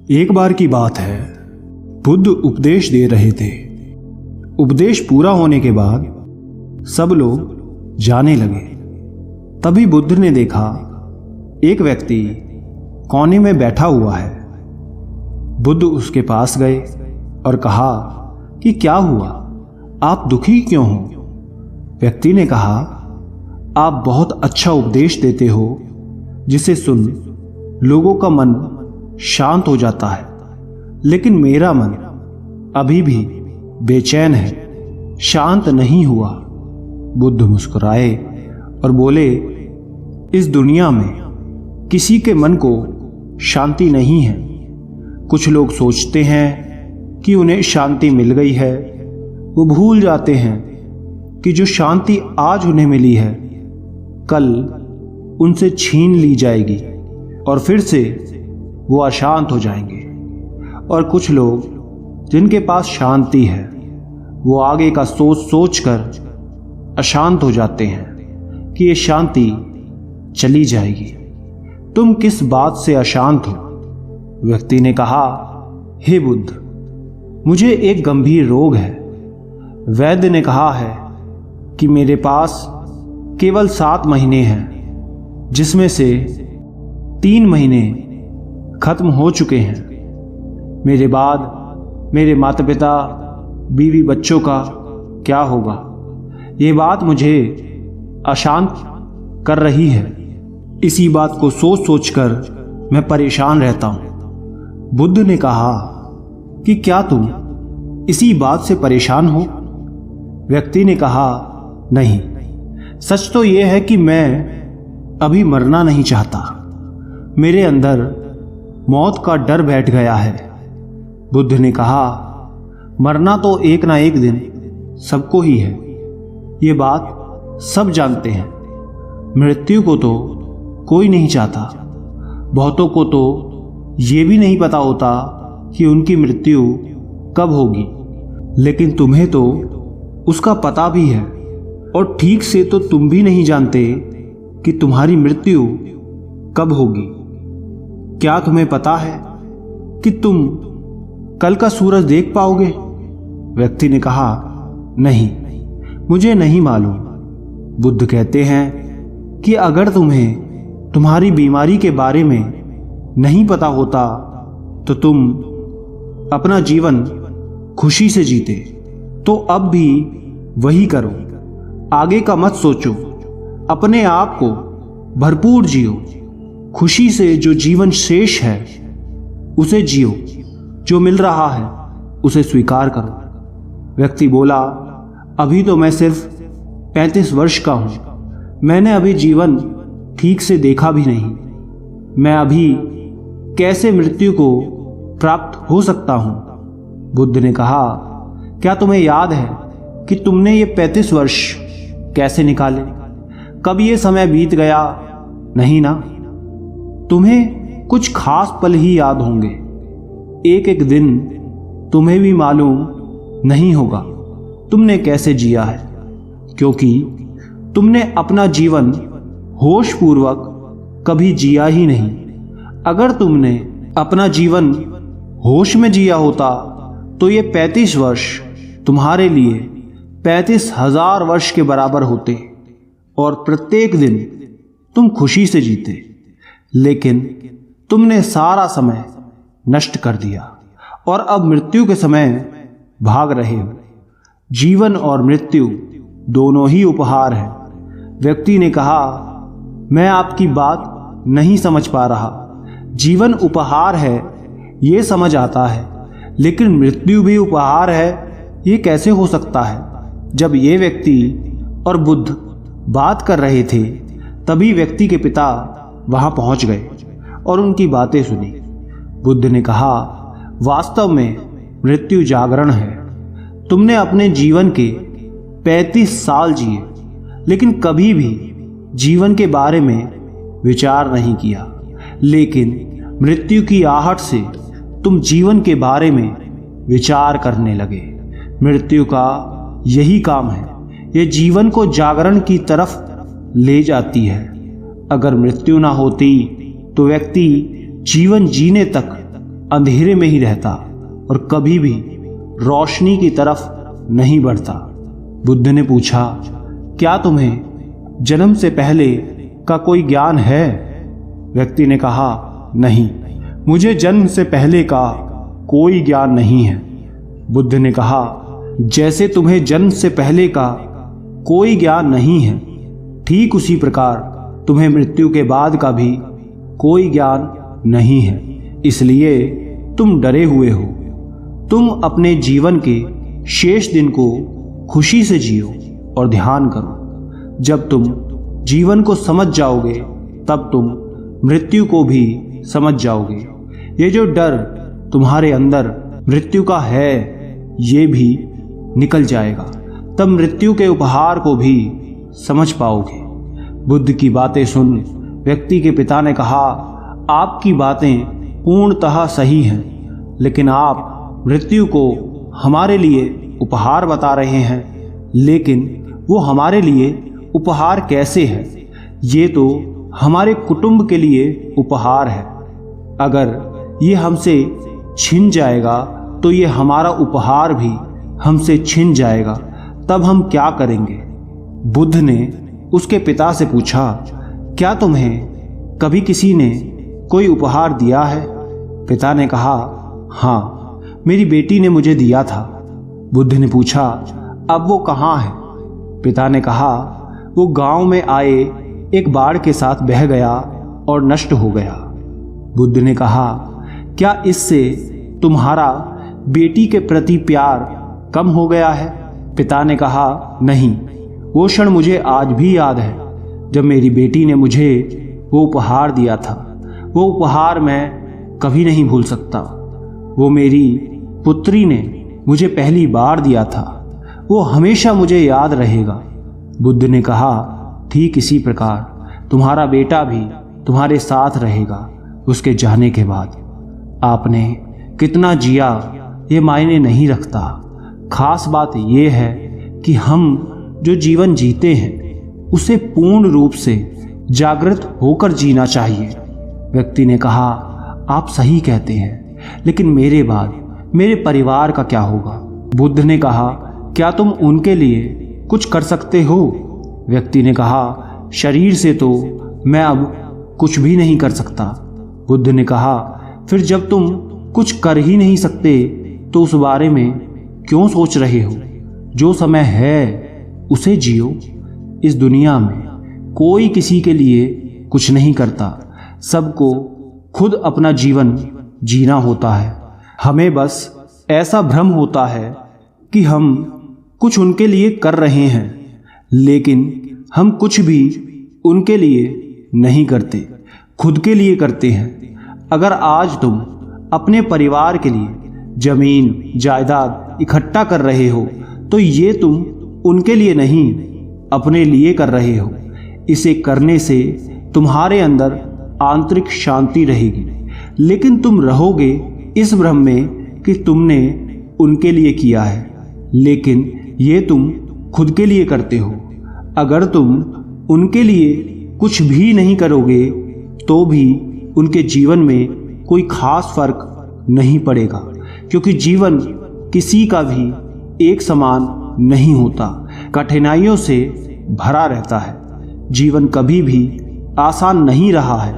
एक बार की बात है, बुद्ध उपदेश दे रहे थे। उपदेश पूरा होने के बाद सब लोग जाने लगे। तभी बुद्ध ने देखा एक व्यक्ति कोने में बैठा हुआ है। बुद्ध उसके पास गए और कहा कि क्या हुआ, आप दुखी क्यों हो? व्यक्ति ने कहा, आप बहुत अच्छा उपदेश देते हो जिसे सुन लोगों का मन शांत हो जाता है, लेकिन मेरा मन अभी भी बेचैन है, शांत नहीं हुआ। बुद्ध मुस्कुराए और बोले, इस दुनिया में किसी के मन को शांति नहीं है। कुछ लोग सोचते हैं कि उन्हें शांति मिल गई है। वो भूल जाते हैं कि जो शांति आज उन्हें मिली है कल उनसे छीन ली जाएगी और फिर से वो अशांत हो जाएंगे। और कुछ लोग जिनके पास शांति है वो आगे का सोच सोच कर अशांत हो जाते हैं कि ये शांति चली जाएगी। तुम किस बात से अशांत हो? व्यक्ति ने कहा, हे बुद्ध, मुझे एक गंभीर रोग है। वैद्य ने कहा है कि मेरे पास केवल 7 महीने हैं, जिसमें से 3 महीने खत्म हो चुके हैं। मेरे बाद मेरे माता पिता, बीवी बच्चों का क्या होगा? ये बात मुझे अशांत कर रही है। इसी बात को सोच सोच कर मैं परेशान रहता हूं। बुद्ध ने कहा कि क्या तुम इसी बात से परेशान हो? व्यक्ति ने कहा, नहीं, सच तो यह है कि मैं अभी मरना नहीं चाहता। मेरे अंदर मौत का डर बैठ गया है। बुद्ध ने कहा, मरना तो एक ना एक दिन सबको ही है, ये बात सब जानते हैं। मृत्यु को तो कोई नहीं चाहता। बहुतों को तो ये भी नहीं पता होता कि उनकी मृत्यु कब होगी, लेकिन तुम्हें तो उसका पता भी है। और ठीक से तो तुम भी नहीं जानते कि तुम्हारी मृत्यु कब होगी। क्या तुम्हें पता है कि तुम कल का सूरज देख पाओगे? व्यक्ति ने कहा, नहीं, मुझे नहीं मालूम। बुद्ध कहते हैं कि अगर तुम्हें तुम्हारी बीमारी के बारे में नहीं पता होता तो तुम अपना जीवन खुशी से जीते। तो अब भी वही करो, आगे का मत सोचो, अपने आप को भरपूर जियो। खुशी से जो जीवन शेष है उसे जियो, जो मिल रहा है उसे स्वीकार करो। व्यक्ति बोला, अभी तो मैं सिर्फ 35 वर्ष का हूं। मैंने अभी जीवन ठीक से देखा भी नहीं। मैं अभी कैसे मृत्यु को प्राप्त हो सकता हूं? बुद्ध ने कहा, क्या तुम्हें याद है कि तुमने ये 35 वर्ष कैसे निकाले? कब ये समय बीत गया? नहीं ना। तुम्हें कुछ खास पल ही याद होंगे। एक एक दिन तुम्हें भी मालूम नहीं होगा तुमने कैसे जिया है, क्योंकि तुमने अपना जीवन होश पूर्वक कभी जिया ही नहीं। अगर तुमने अपना जीवन होश में जिया होता तो ये 35 वर्ष तुम्हारे लिए 35,000 वर्ष के बराबर होते और प्रत्येक दिन तुम खुशी से जीते। लेकिन तुमने सारा समय नष्ट कर दिया और अब मृत्यु के समय भाग रहे हो। जीवन और मृत्यु दोनों ही उपहार है। व्यक्ति ने कहा, मैं आपकी बात नहीं समझ पा रहा। जीवन उपहार है ये समझ आता है, लेकिन मृत्यु भी उपहार है ये कैसे हो सकता है? जब ये व्यक्ति और बुद्ध बात कर रहे थे तभी व्यक्ति के पिता वहां पहुंच गए और उनकी बातें सुनी। बुद्ध ने कहा, वास्तव में मृत्यु जागरण है। तुमने अपने जीवन के 35 साल जिए, लेकिन कभी भी जीवन के बारे में विचार नहीं किया। लेकिन मृत्यु की आहट से तुम जीवन के बारे में विचार करने लगे। मृत्यु का यही काम है, ये जीवन को जागरण की तरफ ले जाती है। अगर मृत्यु ना होती तो व्यक्ति जीवन जीने तक अंधेरे में ही रहता और कभी भी रोशनी की तरफ नहीं बढ़ता। बुद्ध ने पूछा, क्या तुम्हें जन्म से पहले का कोई ज्ञान है? व्यक्ति ने कहा, नहीं, मुझे जन्म से पहले का कोई ज्ञान नहीं है। बुद्ध ने कहा, जैसे तुम्हें जन्म से पहले का कोई ज्ञान नहीं है, ठीक उसी प्रकार तुम्हें मृत्यु के बाद का भी कोई ज्ञान नहीं है। इसलिए तुम डरे हुए हो। तुम अपने जीवन के शेष दिन को खुशी से जियो और ध्यान करो। जब तुम जीवन को समझ जाओगे तब तुम मृत्यु को भी समझ जाओगे। ये जो डर तुम्हारे अंदर मृत्यु का है, ये भी निकल जाएगा। तब मृत्यु के उपहार को भी समझ पाओगे। बुद्ध की बातें सुन व्यक्ति के पिता ने कहा, आपकी बातें पूर्णतः सही हैं, लेकिन आप मृत्यु को हमारे लिए उपहार बता रहे हैं। लेकिन वो हमारे लिए उपहार कैसे है? ये तो हमारे कुटुंब के लिए उपहार है। अगर ये हमसे छिन जाएगा तो ये हमारा उपहार भी हमसे छिन जाएगा। तब हम क्या करेंगे? बुद्ध ने उसके पिता से पूछा, क्या तुम्हें कभी किसी ने कोई उपहार दिया है? पिता ने कहा, हाँ, मेरी बेटी ने मुझे दिया था। बुद्ध ने पूछा, अब वो कहाँ है? पिता ने कहा, वो गांव में आए एक बाढ़ के साथ बह गया और नष्ट हो गया। बुद्ध ने कहा, क्या इससे तुम्हारा बेटी के प्रति प्यार कम हो गया है? पिता ने कहा, नहीं, वो क्षण मुझे आज भी याद है जब मेरी बेटी ने मुझे वो उपहार दिया था। वो उपहार मैं कभी नहीं भूल सकता। वो मेरी पुत्री ने मुझे पहली बार दिया था। वो हमेशा मुझे याद रहेगा। बुद्ध ने कहा, ठीक इसी प्रकार तुम्हारा बेटा भी तुम्हारे साथ रहेगा उसके जाने के बाद। आपने कितना जिया ये मायने नहीं रखता। खास बात यह है कि हम जो जीवन जीते हैं उसे पूर्ण रूप से जागृत होकर जीना चाहिए। व्यक्ति ने कहा, आप सही कहते हैं, लेकिन मेरे बाद मेरे परिवार का क्या होगा? बुद्ध ने कहा, क्या तुम उनके लिए कुछ कर सकते हो? व्यक्ति ने कहा, शरीर से तो मैं अब कुछ भी नहीं कर सकता। बुद्ध ने कहा, फिर जब तुम कुछ कर ही नहीं सकते तो उस बारे में क्यों सोच रहे हो? जो समय है उसे जियो। इस दुनिया में कोई किसी के लिए कुछ नहीं करता। सबको खुद अपना जीवन जीना होता है। हमें बस ऐसा भ्रम होता है कि हम कुछ उनके लिए कर रहे हैं, लेकिन हम कुछ भी उनके लिए नहीं करते, खुद के लिए करते हैं। अगर आज तुम अपने परिवार के लिए जमीन जायदाद इकट्ठा कर रहे हो तो ये तुम उनके लिए नहीं, अपने लिए कर रहे हो। इसे करने से तुम्हारे अंदर आंतरिक शांति रहेगी, लेकिन तुम रहोगे इस भ्रम में कि तुमने उनके लिए किया है, लेकिन ये तुम खुद के लिए करते हो। अगर तुम उनके लिए कुछ भी नहीं करोगे तो भी उनके जीवन में कोई खास फर्क नहीं पड़ेगा, क्योंकि जीवन किसी का भी एक समान नहीं होता, कठिनाइयों से भरा रहता है। जीवन कभी भी आसान नहीं रहा है।